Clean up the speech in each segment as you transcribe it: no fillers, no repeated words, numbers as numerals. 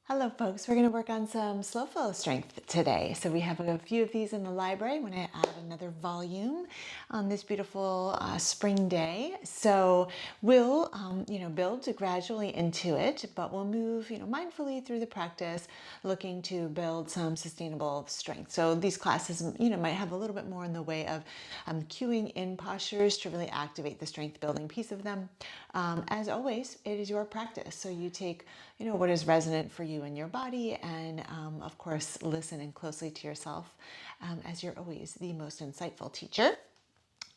Hello folks, we're going to work on some slow flow strength today. So we have a few of these in the library. I'm going to add another volume on this beautiful spring day. So we'll, build gradually into it, but we'll move, mindfully through the practice, looking to build some sustainable strength. So these classes, might have a little bit more in the way of cueing in postures to really activate the strength building piece of them. As always, it is your practice. So you take, what is resonant for you in your body, and of course, listen in closely to yourself, as you're always the most insightful teacher,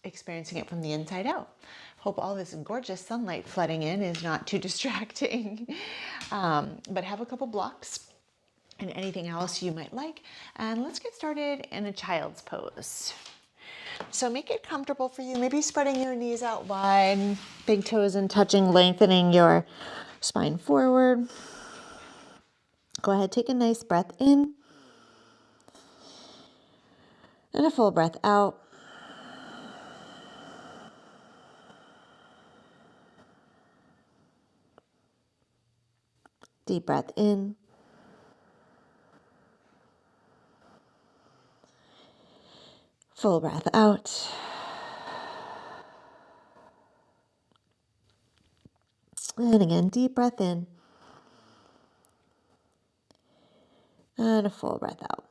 experiencing it from the inside out. Hope all this gorgeous sunlight flooding in is not too distracting, but have a couple blocks and anything else you might like. And let's get started in a child's pose. So make it comfortable for you, maybe spreading your knees out wide, big toes in touching, lengthening your spine forward. Go ahead, take a nice breath in and a full breath out. Deep breath in. Full breath out. And again, deep breath in. And a full breath out.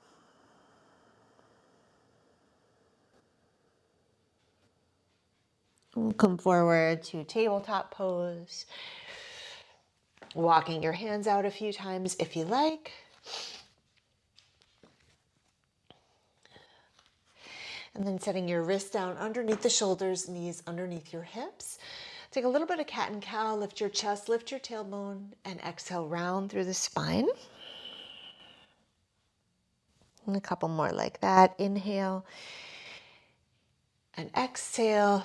We'll come forward to tabletop pose. Walking your hands out a few times if you like. And then setting your wrists down underneath the shoulders, knees underneath your hips. Take a little bit of cat and cow, lift your chest, lift your tailbone, and exhale round through the spine. And a couple more like that. Inhale and exhale.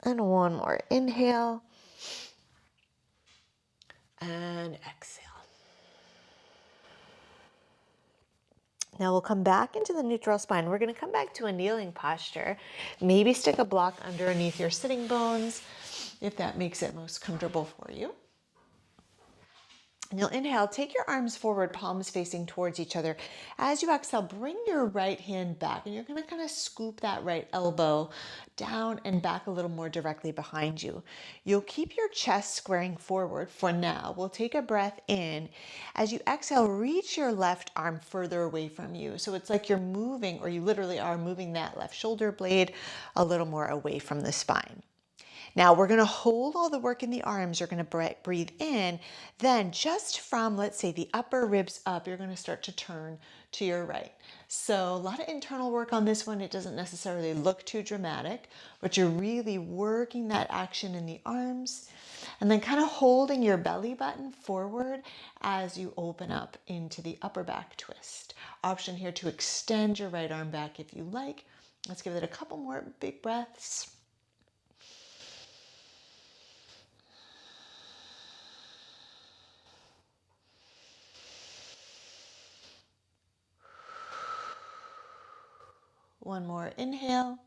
And one more. Inhale and exhale. Now we'll come back into the neutral spine. We're going to come back to a kneeling posture. Maybe stick a block underneath your sitting bones if that makes it most comfortable for you. And you'll inhale, take your arms forward, palms facing towards each other. As you exhale, bring your right hand back, and you're going to kind of scoop that right elbow down and back a little more directly behind you. You'll keep your chest squaring forward for now. We'll take a breath in. As you exhale, reach your left arm further away from you. So it's like you're moving, or you literally are moving that left shoulder blade a little more away from the spine. Now we're going to hold all the work in the arms. You're going to breathe in. Then just from, let's say, the upper ribs up, you're going to start to turn to your right. So a lot of internal work on this one. It doesn't necessarily look too dramatic, but you're really working that action in the arms. And then kind of holding your belly button forward as you open up into the upper back twist. Option here to extend your right arm back if you like. Let's give it a couple more big breaths. One more inhale,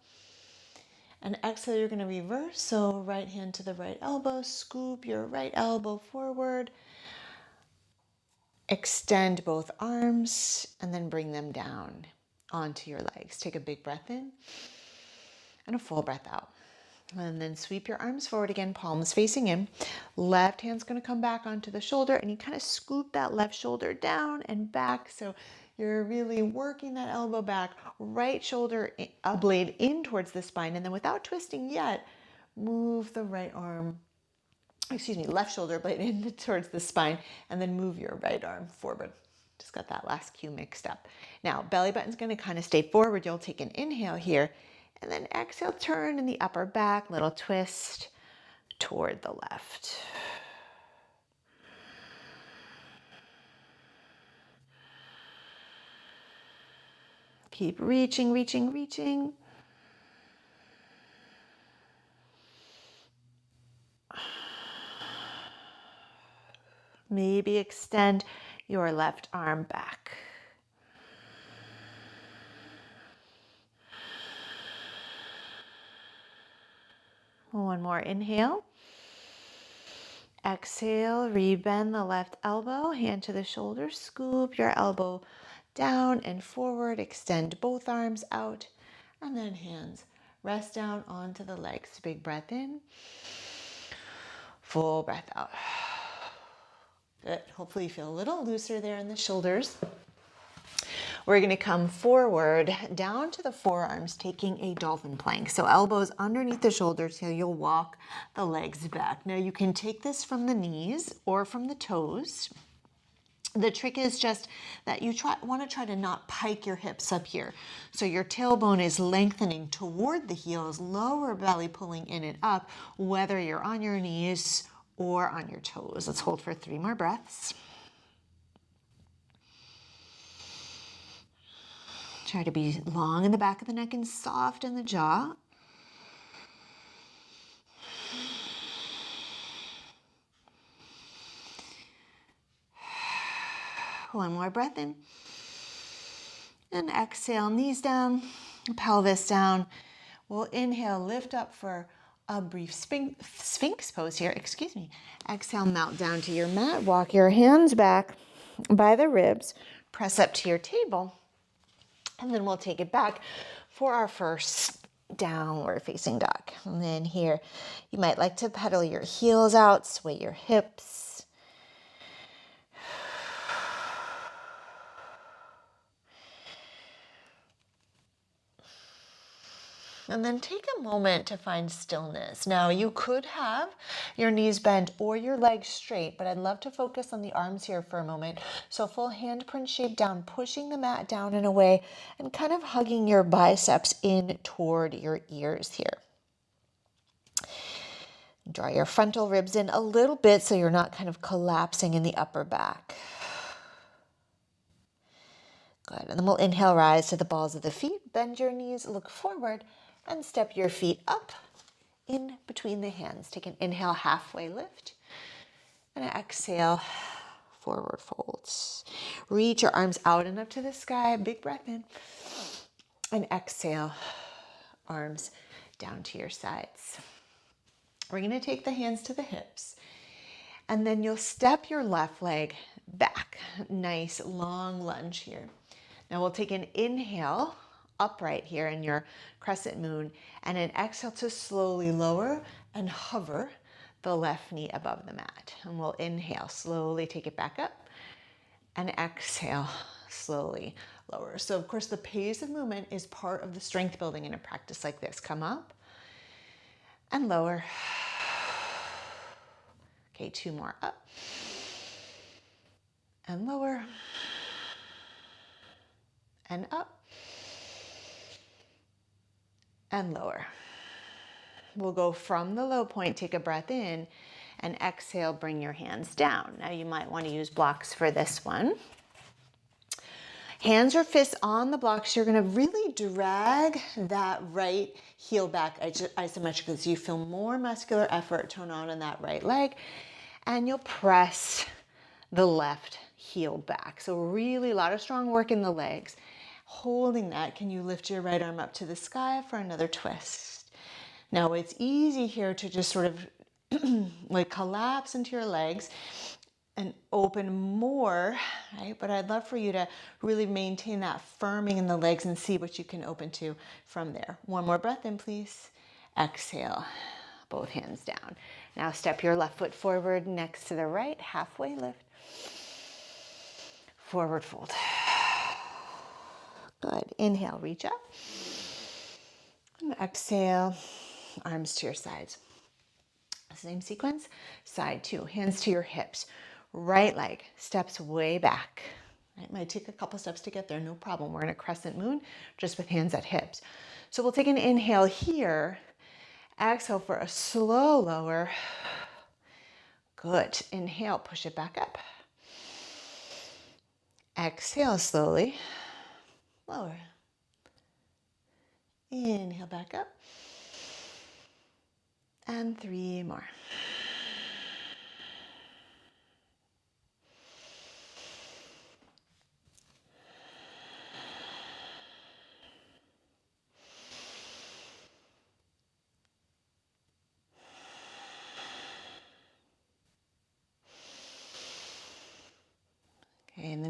and exhale, you're going to reverse. So right hand to the right elbow, scoop your right elbow forward, extend both arms, and then bring them down onto your legs. Take a big breath in and a full breath out. And then sweep your arms forward again, palms facing in. Left hand's going to come back onto the shoulder, and you kind of scoop that left shoulder down and back. So you're really working that elbow back, right shoulder blade in towards the spine. And then without twisting yet, move the left shoulder blade in towards the spine, and then move your right arm forward. Just got that last cue mixed up. Now, belly button's going to kind of stay forward. You'll take an inhale here, and then exhale, turn in the upper back, little twist toward the left. Keep reaching, reaching, reaching. Maybe extend your left arm back. One more inhale. Exhale, rebend the left elbow, hand to the shoulder, scoop your elbow down and forward, extend both arms out, and then hands rest down onto the legs. Big breath in, full breath out. Good. Hopefully you feel a little looser there in the shoulders. We're going to come forward down to the forearms, taking a dolphin plank. So elbows underneath the shoulders here. You'll walk the legs back. Now you can take this from the knees or from the toes. The trick is just that you want to try to not pike your hips up here. So your tailbone is lengthening toward the heels, lower belly pulling in and up, whether you're on your knees or on your toes. Let's hold for 3 more breaths. Try to be long in the back of the neck and soft in the jaw. One more breath in. And exhale, knees down, pelvis down. We'll inhale, lift up for a brief sphinx pose here. Exhale, melt down to your mat. Walk your hands back by the ribs. Press up to your table. And then we'll take it back for our first downward facing dog. And then here, you might like to pedal your heels out, sway your hips. And then take a moment to find stillness. Now you could have your knees bent or your legs straight, but I'd love to focus on the arms here for a moment. So full handprint shape down, pushing the mat down and away and kind of hugging your biceps in toward your ears here. Draw your frontal ribs in a little bit so you're not kind of collapsing in the upper back. Good, and then we'll inhale, rise to the balls of the feet, bend your knees, look forward, and step your feet up in between the hands. Take an inhale, halfway lift, and an exhale, forward folds. Reach your arms out and up to the sky, big breath in, and exhale, arms down to your sides. We're gonna take the hands to the hips, and then you'll step your left leg back. Nice long lunge here. Now we'll take an inhale, upright here in your crescent moon, and an exhale to slowly lower and hover the left knee above the mat. And we'll inhale, slowly take it back up, and exhale, slowly lower. So of course the pace of movement is part of the strength building in a practice like this. Come up and lower. Okay, 2 more, up and lower and up and lower. We'll go from the low point, take a breath in, and exhale, bring your hands down. Now you might want to use blocks for this one. Hands or fists on the blocks, you're gonna really drag that right heel back isometrically so you feel more muscular effort turn on in that right leg, and you'll press the left heel back. So really a lot of strong work in the legs. Holding that, can you lift your right arm up to the sky for another twist? Now it's easy here to just sort of like collapse into your legs and open more, right? But I'd love for you to really maintain that firming in the legs and see what you can open to from there. One more breath in, please. Exhale, both hands down. Now step your left foot forward next to the right, halfway lift. Forward fold. Good. Inhale, reach up. And exhale, arms to your sides. Same sequence, side 2, hands to your hips. Right leg steps way back. It might take a couple steps to get there, no problem. We're in a crescent moon, just with hands at hips. So we'll take an inhale here. Exhale for a slow lower. Good. Inhale, push it back up. Exhale slowly. Lower. Inhale back up. And 3 more.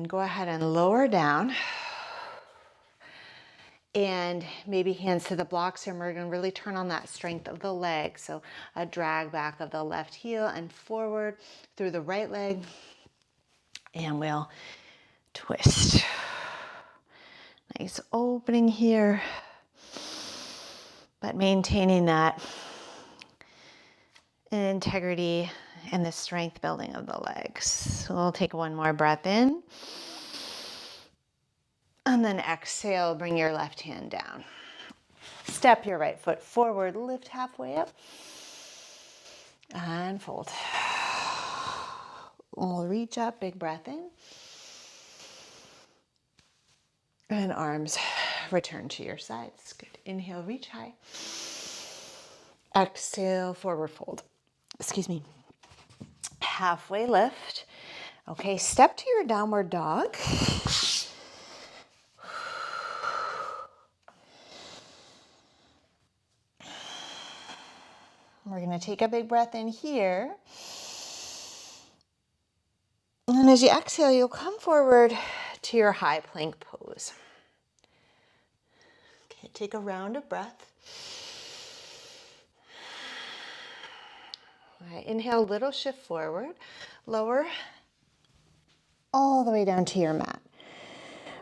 go ahead and lower down. And maybe hands to the blocks, and we're going to really turn on that strength of the leg. So a drag back of the left heel and forward through the right leg. And we'll twist. Nice opening here, but maintaining that integrity and the strength building of the legs. So we'll take one more breath in. And then exhale, bring your left hand down. Step your right foot forward, lift halfway up, and fold. We'll reach up, big breath in. And arms return to your sides. Good. Inhale, reach high. Exhale, forward fold. Excuse me. Halfway lift. Okay, step to your downward dog. We're going to take a big breath in here. And as you exhale, you'll come forward to your high plank pose. Okay, take a round of breath. All right, inhale, little shift forward. Lower all the way down to your mat.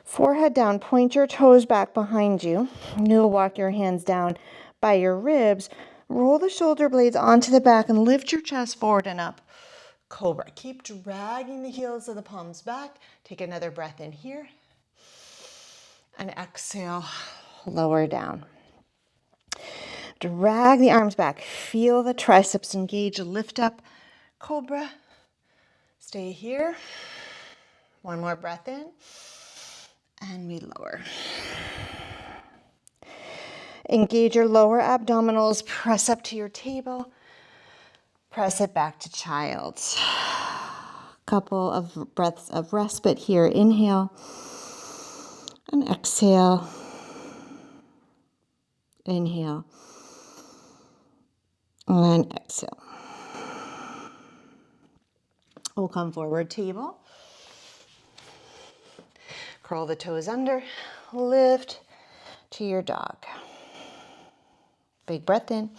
Forehead down, point your toes back behind you. You'll walk your hands down by your ribs. Roll the shoulder blades onto the back and lift your chest forward and up. Cobra. Keep dragging the heels of the palms back. Take another breath in here. And exhale, lower down. Drag the arms back. Feel the triceps engage. Lift up. Cobra. Stay here. One more breath in. And we lower. Engage your lower abdominals. Press up to your table. Press it back to child's. Couple of breaths of respite here. Inhale and exhale. Inhale and exhale. We'll come forward, table. Curl the toes under. Lift to your dog. Big breath in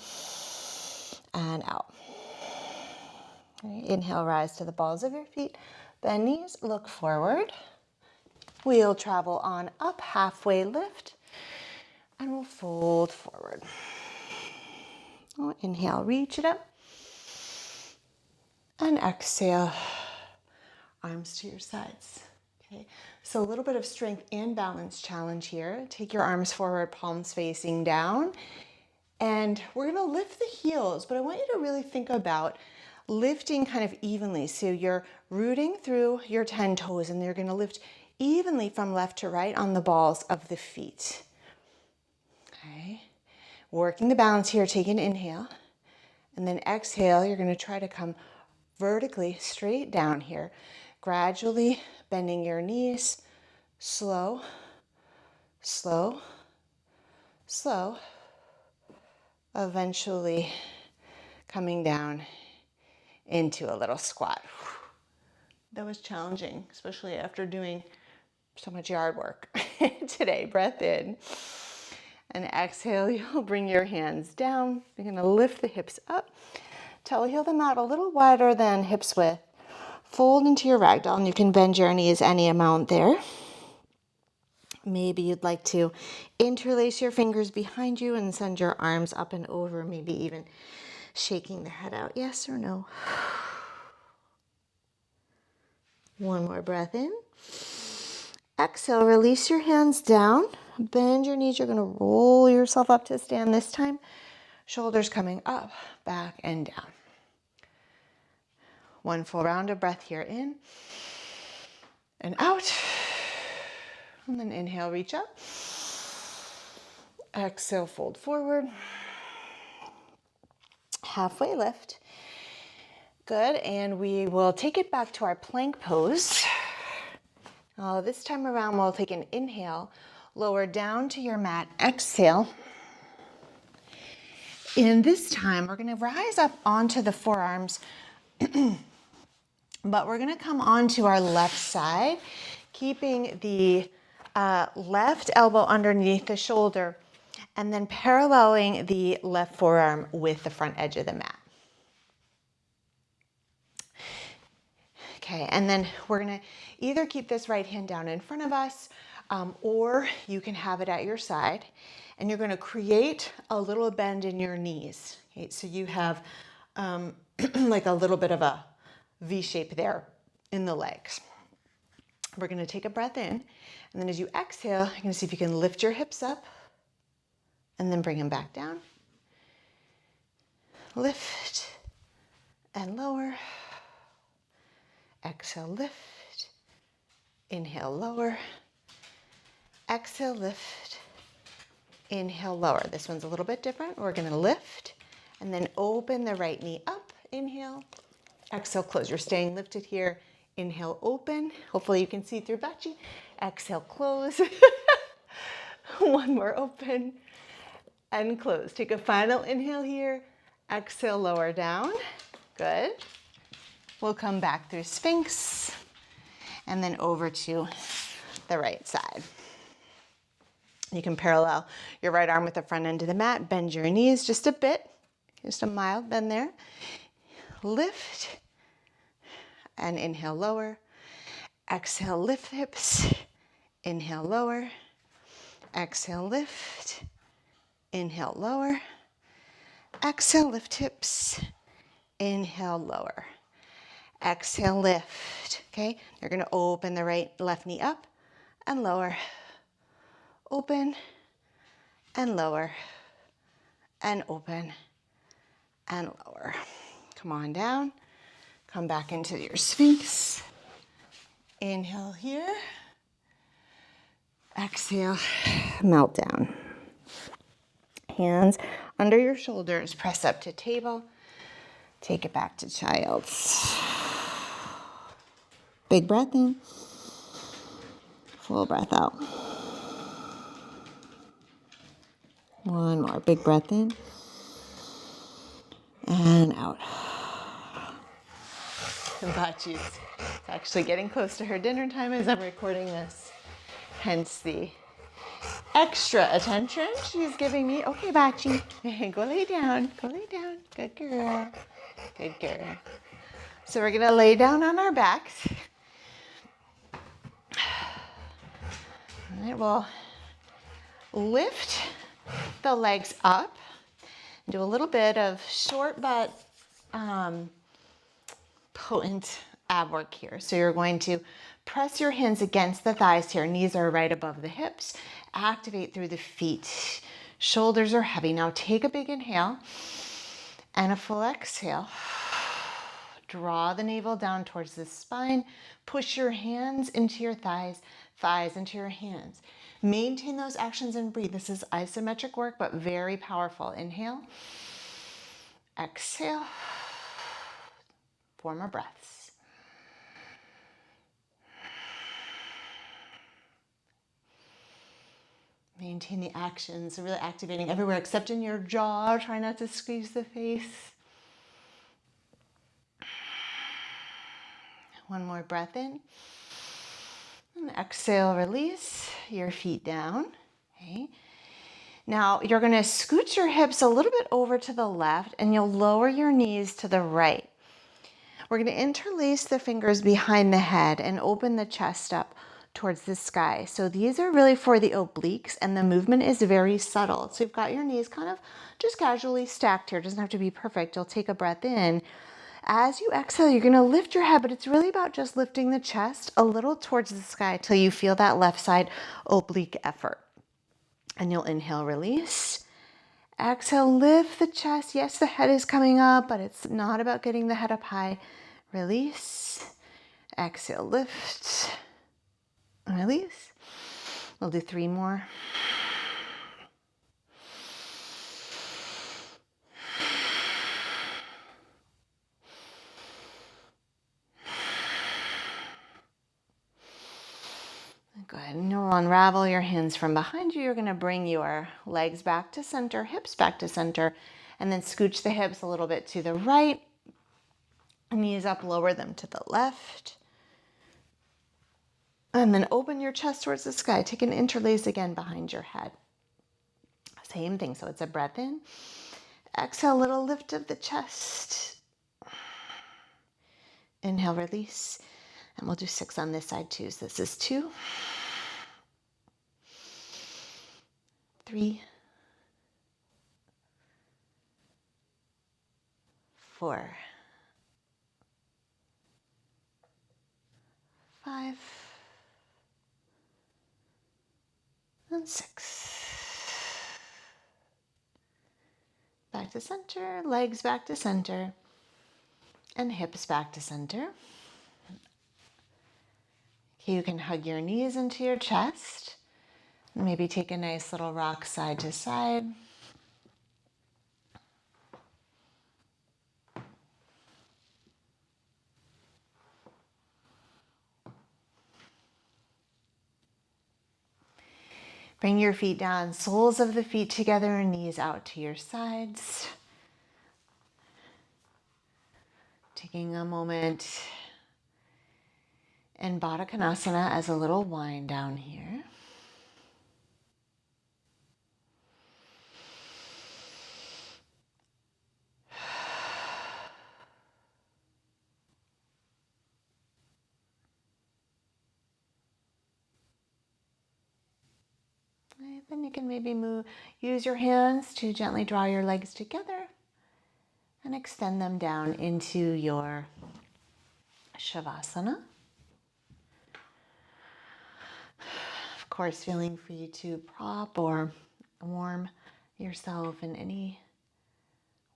and out. Right, inhale, rise to the balls of your feet. Bend knees, look forward. We'll travel on up, halfway lift, and we'll fold forward. We'll inhale, reach it up. And exhale, arms to your sides. Okay, so a little bit of strength and balance challenge here. Take your arms forward, palms facing down. And we're gonna lift the heels, but I want you to really think about lifting kind of evenly. So you're rooting through your 10 toes and you're gonna lift evenly from left to right on the balls of the feet. Okay, working the balance here, take an inhale. And then exhale, you're gonna try to come vertically straight down here. Gradually bending your knees, slow, slow, slow. Eventually coming down into a little squat. That was challenging, especially after doing so much yard work today. Breath in and exhale. You'll bring your hands down. You're going to lift the hips up. Toe-heel them out a little wider than hips width. Fold into your ragdoll, and you can bend your knees any amount there. Maybe you'd like to interlace your fingers behind you and send your arms up and over, maybe even shaking the head out. Yes or no? One more breath in. Exhale, release your hands down. Bend your knees. You're going to roll yourself up to stand this time. Shoulders coming up, back, and down. One full round of breath here in and out. And then inhale, reach up. Exhale, fold forward. Halfway lift. Good, and we will take it back to our plank pose. This time around, we'll take an inhale, lower down to your mat, exhale. And this time, we're gonna rise up onto the forearms, but we're gonna come onto our left side. keeping the left elbow underneath the shoulder and then paralleling the left forearm with the front edge of the mat. Okay, and then we're gonna either keep this right hand down in front of us or you can have it at your side, and you're gonna create a little bend in your knees. Okay, so you have like a little bit of a V shape there in the legs. We're gonna take a breath in, and then as you exhale, you're gonna see if you can lift your hips up and then bring them back down. Lift and lower. Exhale, lift. Inhale, lower. Exhale, lift. Inhale, lower. This one's a little bit different. We're gonna lift and then open the right knee up. Inhale. Exhale, close. You're staying lifted here. Inhale, open. Hopefully you can see through Bachi. Exhale, close. One more, open and close. Take a final inhale here. Exhale, lower down. Good. We'll come back through Sphinx and then over to the right side. You can parallel your right arm with the front end of the mat. Bend your knees just a bit, just a mild bend there. Lift and inhale, lower. Exhale, lift hips. Inhale, lower. Exhale, lift. Inhale, lower. Exhale, lift hips. Inhale, lower. Exhale, lift. Okay, you're gonna open the left knee up and lower. Open and lower and open and lower. Come on down. Come back into your Sphinx. Inhale here. Exhale, melt down. Hands under your shoulders, press up to table. Take it back to child's. Big breath in. Full breath out. One more big breath in. And out. Bachi's actually getting close to her dinner time as I'm recording this. Hence the extra attention she's giving me. Okay, Bachi, go lay down. Go lay down. Good girl. Good girl. So we're gonna lay down on our backs. All right, we'll lift the legs up. Do a little bit of short but potent ab work here. So you're going to press your hands against the thighs here. Knees are right above the hips. Activate through the feet. Shoulders are heavy. Now take a big inhale and a full exhale. Draw the navel down towards the spine. Push your hands into your thighs, thighs into your hands. Maintain those actions and breathe. This is isometric work, but very powerful. Inhale. Exhale. 4 more breaths. Maintain the actions, really activating everywhere except in your jaw. Try not to squeeze the face. 1 more breath in. And exhale, release your feet down. Okay. Now you're going to scoot your hips a little bit over to the left and you'll lower your knees to the right. We're going to interlace the fingers behind the head and open the chest up towards the sky. So these are really for the obliques and the movement is very subtle. So you've got your knees kind of just casually stacked here. It doesn't have to be perfect. You'll take a breath in. As you exhale, you're going to lift your head, but it's really about just lifting the chest a little towards the sky till you feel that left side oblique effort. And you'll inhale, release. Exhale, lift the chest. Yes, the head is coming up, but it's not about getting the head up high. Release. Exhale, lift. Release. We'll do 3 more. Good. And you'll unravel your hands from behind you. You're going to bring your legs back to center, hips back to center, and then scooch the hips a little bit to the right. Knees up, lower them to the left. And then open your chest towards the sky. Take an interlace again behind your head. Same thing. So it's a breath in. Exhale, little lift of the chest. Inhale, release. And we'll do 6 on this side too. So this is 2, 3, 4, 5, and 6. Back to center, legs back to center, and hips back to center. Okay, you can hug your knees into your chest. Maybe take a nice little rock side to side. Bring your feet down, soles of the feet together and knees out to your sides. Taking a moment in Baddha Konasana as a little wind down here. Then you can maybe use your hands to gently draw your legs together and extend them down into your Savasana. Of course, feeling free to prop or warm yourself in any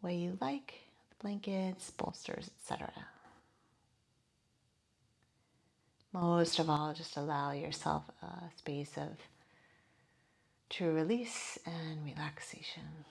way you like, blankets, bolsters, etc. Most of all, just allow yourself a space of true release and relaxation.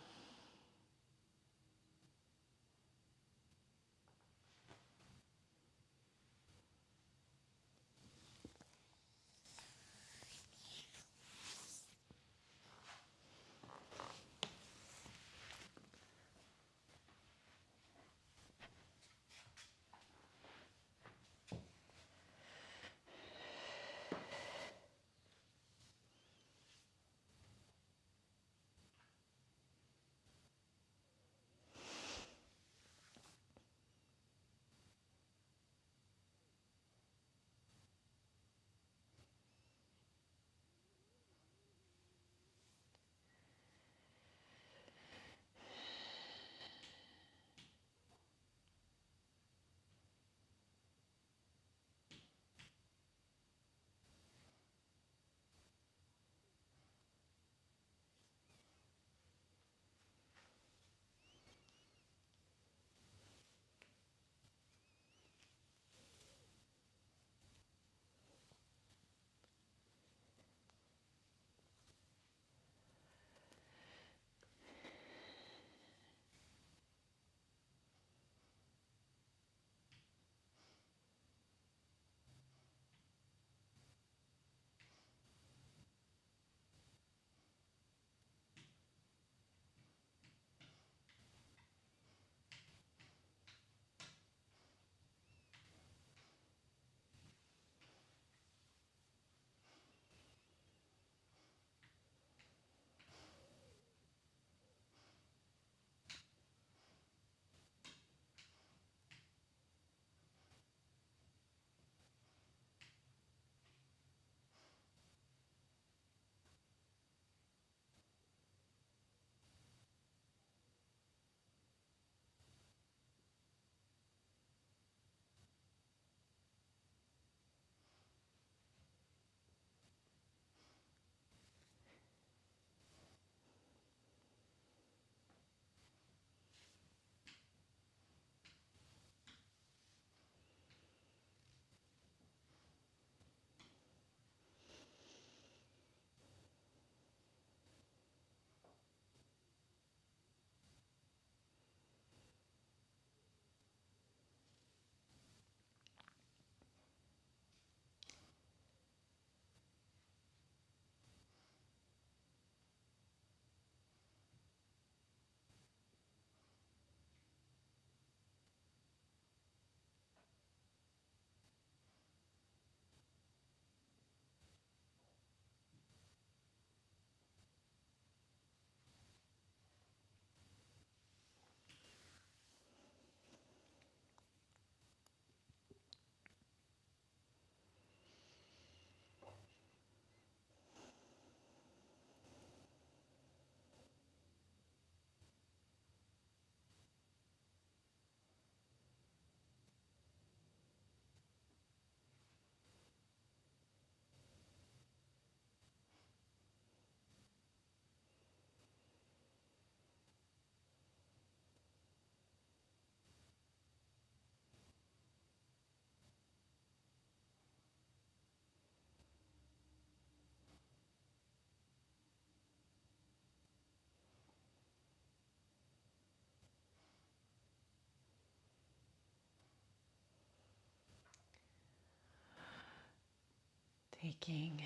Taking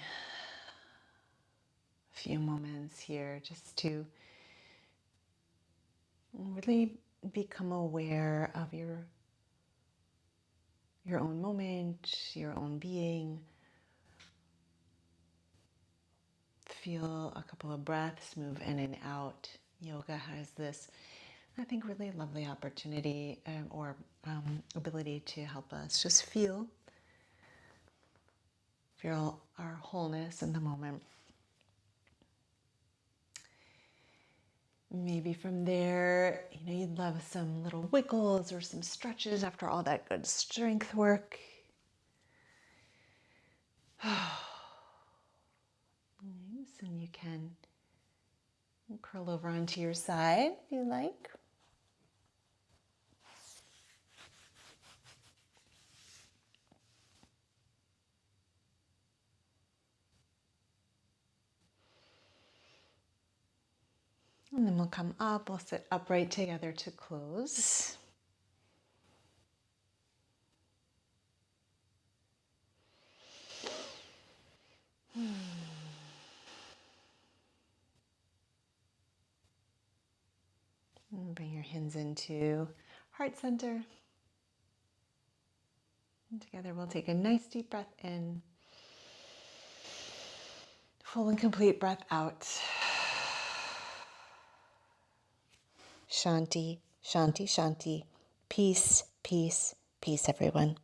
a few moments here just to really become aware of your own moment, your own being. Feel a couple of breaths move in and out. Yoga has this, I think, really lovely opportunity or ability to help us just feel our wholeness in the moment. Maybe from there, you'd love some little wiggles or some stretches after all that good strength work. Nice. And you can curl over onto your side if you like. And then we'll come up, we'll sit upright together to close. And bring your hands into heart center. And together we'll take a nice deep breath in. Full and complete breath out. Shanti, shanti, shanti. Peace, peace, peace, everyone.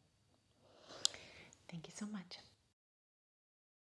Thank you so much.